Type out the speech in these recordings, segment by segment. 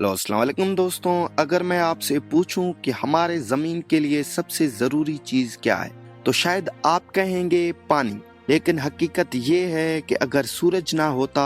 Hello अस्सलाम वालेकुम दोस्तों। अगर मैं आपसे पूछूं कि हमारे ज़मीन के लिए सबसे ज़रूरी चीज़ क्या है तो शायद आप कहेंगे पानी। लेकिन हकीकत ये है कि अगर सूरज ना होता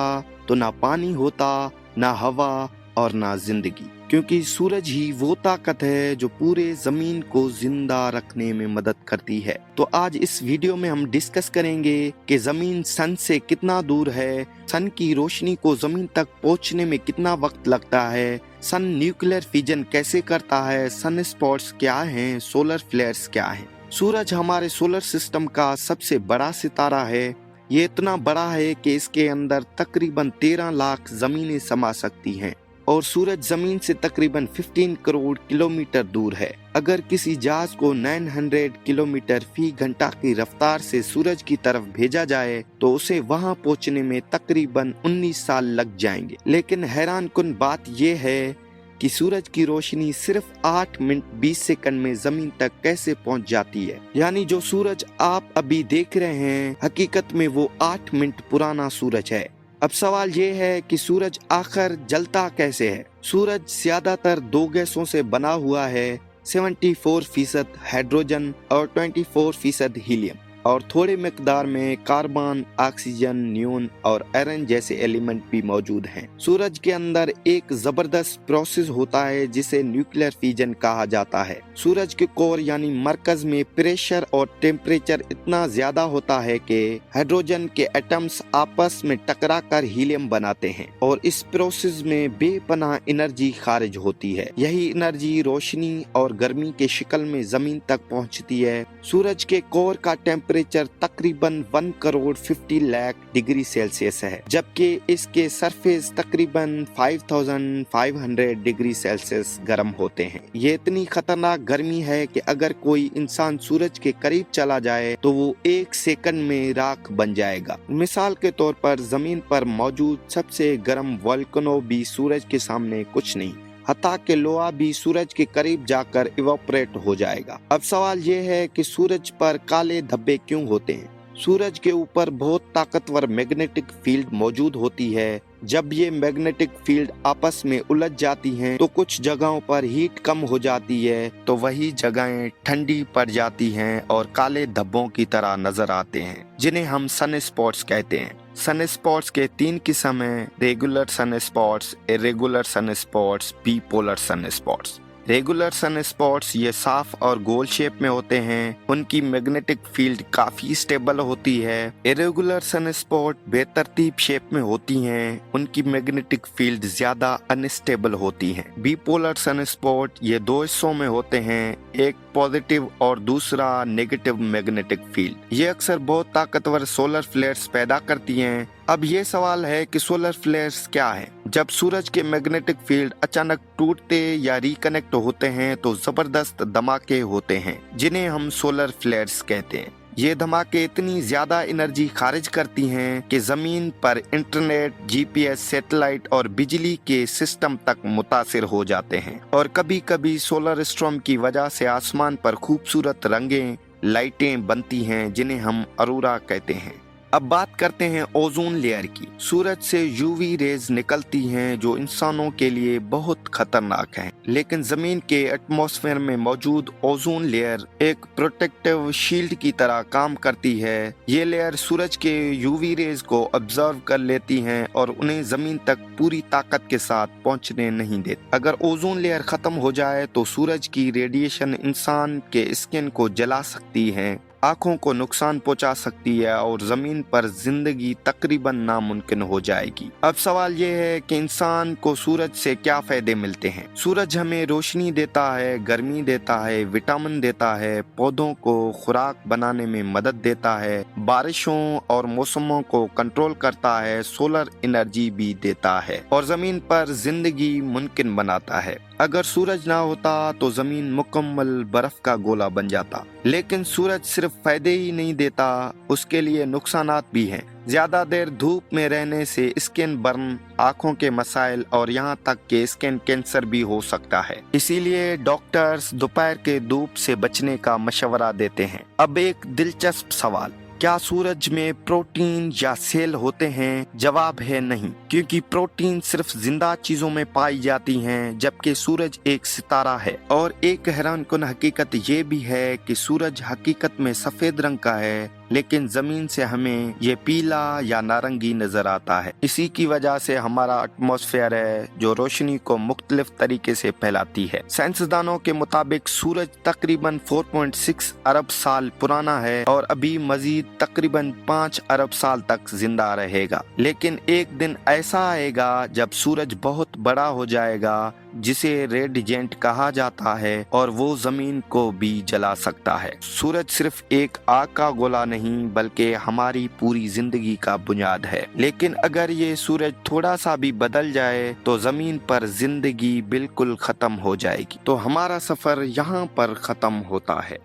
तो ना पानी होता, ना हवा और ना जिंदगी, क्योंकि सूरज ही वो ताकत है जो पूरे ज़मीन को जिंदा रखने में मदद करती है। तो आज इस वीडियो में हम डिस्कस करेंगे कि ज़मीन सन से कितना दूर है, सन की रोशनी को ज़मीन तक पहुंचने में कितना वक्त लगता है, सन न्यूक्लियर फिजन कैसे करता है, सन स्पॉट्स क्या हैं, सोलर फ्लेयर्स क्या हैं। सूरज हमारे सोलर सिस्टम का सबसे बड़ा सितारा है। ये इतना बड़ा है कि इसके अंदर तकरीबन 13 लाख ज़मीनें समा सकती हैं और सूरज जमीन से तकरीबन 15 करोड़ किलोमीटर दूर है। अगर किसी जहाज को 900 किलोमीटर फी घंटा की रफ्तार से सूरज की तरफ भेजा जाए तो उसे वहां पहुंचने में तकरीबन 19 साल लग जाएंगे। लेकिन हैरान कुन बात यह है कि सूरज की रोशनी सिर्फ 8 मिनट 20 सेकंड में जमीन तक कैसे पहुंच जाती है। यानी जो सूरज आप अभी देख रहे हैं हकीकत में वो 8 मिनट पुराना सूरज है। अब सवाल ये है कि सूरज आखिर जलता कैसे है। सूरज ज्यादातर दो गैसों से बना हुआ है, 74% हाइड्रोजन और 24% हीलियम, और थोड़े मिकदार में कार्बन, ऑक्सीजन, नियोन और आयरन जैसे एलिमेंट भी मौजूद हैं। सूरज के अंदर एक जबरदस्त प्रोसेस होता है जिसे न्यूक्लियर फिजन कहा जाता है। सूरज के कोर यानी मरकज में प्रेशर और टेम्परेचर इतना ज्यादा होता है कि हाइड्रोजन के एटम्स आपस में टकराकर हीलियम बनाते हैं और इस प्रोसेस में बेपनाह एनर्जी खारिज होती है। यही एनर्जी रोशनी और गर्मी के शक्ल में जमीन तक पहुंचती है। सूरज के कोर का टेम्परेचर तकरीबन 1 करोड़ 50 लाख डिग्री सेल्सियस है, जबकि इसके सरफेस तकरीबन 5500 डिग्री सेल्सियस गर्म होते हैं। ये इतनी खतरनाक गर्मी है कि अगर कोई इंसान सूरज के करीब चला जाए तो वो 1 सेकंड में राख बन जाएगा। मिसाल के तौर पर जमीन पर मौजूद सबसे गर्म वोल्केनो भी सूरज के सामने कुछ नहीं, हत्ता के लोहा भी सूरज के करीब जाकर इवापोरेट हो जाएगा। अब सवाल ये है कि सूरज पर काले धब्बे क्यों होते हैं। सूरज के ऊपर बहुत ताकतवर मैग्नेटिक फील्ड मौजूद होती है। जब ये मैग्नेटिक फील्ड आपस में उलझ जाती हैं तो कुछ जगहों पर हीट कम हो जाती है, तो वही जगहें ठंडी पड़ जाती हैं और काले धब्बों की तरह नजर आते हैं, जिन्हें हम सन स्पॉट्स कहते हैं। सन स्पॉट्स के 3 किस्म हैं: regular sunspots, irregular sunspots, bipolar sunspots. Regular sunspots ये साफ और गोल शेप में होते हैं, उनकी मैग्नेटिक फील्ड काफी स्टेबल होती है। इरेगुलर सन स्पॉट बेतरतीब शेप में होती हैं, उनकी मैग्नेटिक फील्ड ज्यादा अनस्टेबल होती हैं। बीपोलर सन स्पॉट ये 2 हिस्सों में होते हैं, एक पॉजिटिव और दूसरा नेगेटिव मैग्नेटिक फील्ड। ये अक्सर बहुत ताकतवर सोलर फ्लेयर्स पैदा करती हैं। अब ये सवाल है कि सोलर फ्लेयर्स क्या है। जब सूरज के मैग्नेटिक फील्ड अचानक टूटते या रिकनेक्ट होते हैं तो जबरदस्त धमाके होते हैं, जिन्हें हम सोलर फ्लेयर्स कहते हैं। ये धमाके इतनी ज्यादा एनर्जी खारिज करती हैं कि जमीन पर इंटरनेट, जीपीएस, सैटेलाइट और बिजली के सिस्टम तक मुतासिर हो जाते हैं, और कभी कभी सोलर स्टॉर्म की वजह से आसमान पर खूबसूरत रंगें, लाइटें बनती हैं, जिन्हें हम अरोरा कहते हैं। अब बात करते हैं ओजोन लेयर की। सूरज से यूवी रेज निकलती हैं जो इंसानों के लिए बहुत खतरनाक हैं, लेकिन जमीन के एटमॉस्फेयर में मौजूद ओजोन लेयर एक प्रोटेक्टिव शील्ड की तरह काम करती है। ये लेयर सूरज के यूवी रेज को ऑब्जर्व कर लेती हैं और उन्हें जमीन तक पूरी ताकत के साथ पहुंचने नहीं देती। अगर ओजोन लेयर खत्म हो जाए तो सूरज की रेडिएशन इंसान के स्किन को जला सकती है, आंखों को नुकसान पहुंचा सकती है और जमीन पर जिंदगी तकरीबन नामुमकिन हो जाएगी। अब सवाल ये है कि इंसान को सूरज से क्या फायदे मिलते हैं। सूरज हमें रोशनी देता है, गर्मी देता है, विटामिन देता है, पौधों को खुराक बनाने में मदद देता है, बारिशों और मौसमों को कंट्रोल करता है, सोलर एनर्जी भी देता है और जमीन पर जिंदगी मुमकिन बनाता है। अगर सूरज ना होता तो जमीन मुकम्मल बर्फ का गोला बन जाता। लेकिन सूरज सिर्फ फायदे ही नहीं देता, उसके लिए नुकसानात भी हैं। ज्यादा देर धूप में रहने से स्किन बर्न, आंखों के मसाइल और यहाँ तक के स्किन कैंसर भी हो सकता है। इसीलिए डॉक्टर्स दोपहर के धूप से बचने का मशवरा देते हैं। अब एक दिलचस्प सवाल, क्या सूरज में प्रोटीन या सेल होते हैं? जवाब है नहीं, क्योंकि प्रोटीन सिर्फ जिंदा चीजों में पाई जाती हैं, जबकि सूरज एक सितारा है। और एक हैरानकुन हकीकत ये भी है कि सूरज हकीकत में सफेद रंग का है, लेकिन जमीन से हमें ये पीला या नारंगी नजर आता है। इसी की वजह से हमारा एटमॉस्फेयर है जो रोशनी को मुख्तलिफ तरीके से फैलाती है। साइंसदानों के मुताबिक सूरज तकरीबन 4.6 अरब साल पुराना है और अभी मजीद तकरीबन 5 अरब साल तक जिंदा रहेगा। लेकिन एक दिन ऐसा आएगा जब सूरज बहुत बड़ा हो जाएगा, जिसे रेड जेंट कहा जाता है, और वो जमीन को भी जला सकता है। सूरज सिर्फ एक आग का गोला नहीं बल्कि हमारी पूरी जिंदगी का बुनियाद है। लेकिन अगर ये सूरज थोड़ा सा भी बदल जाए तो जमीन पर जिंदगी बिल्कुल खत्म हो जाएगी। तो हमारा सफर यहाँ पर खत्म होता है।